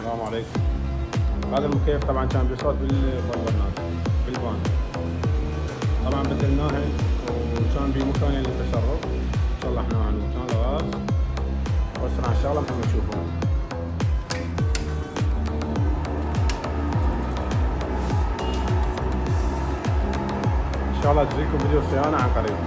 السلام عليكم. هذا المكيف طبعا كان بصوت بالبرنامج بالبان، طبعا بدلناها وكان بمكانين للتسرب، صلحناها عن مكان الغاز وصلنا على الشغله مثل ما تشوفون. ان شاء الله تجيكم فيديو صيانه عن قريب.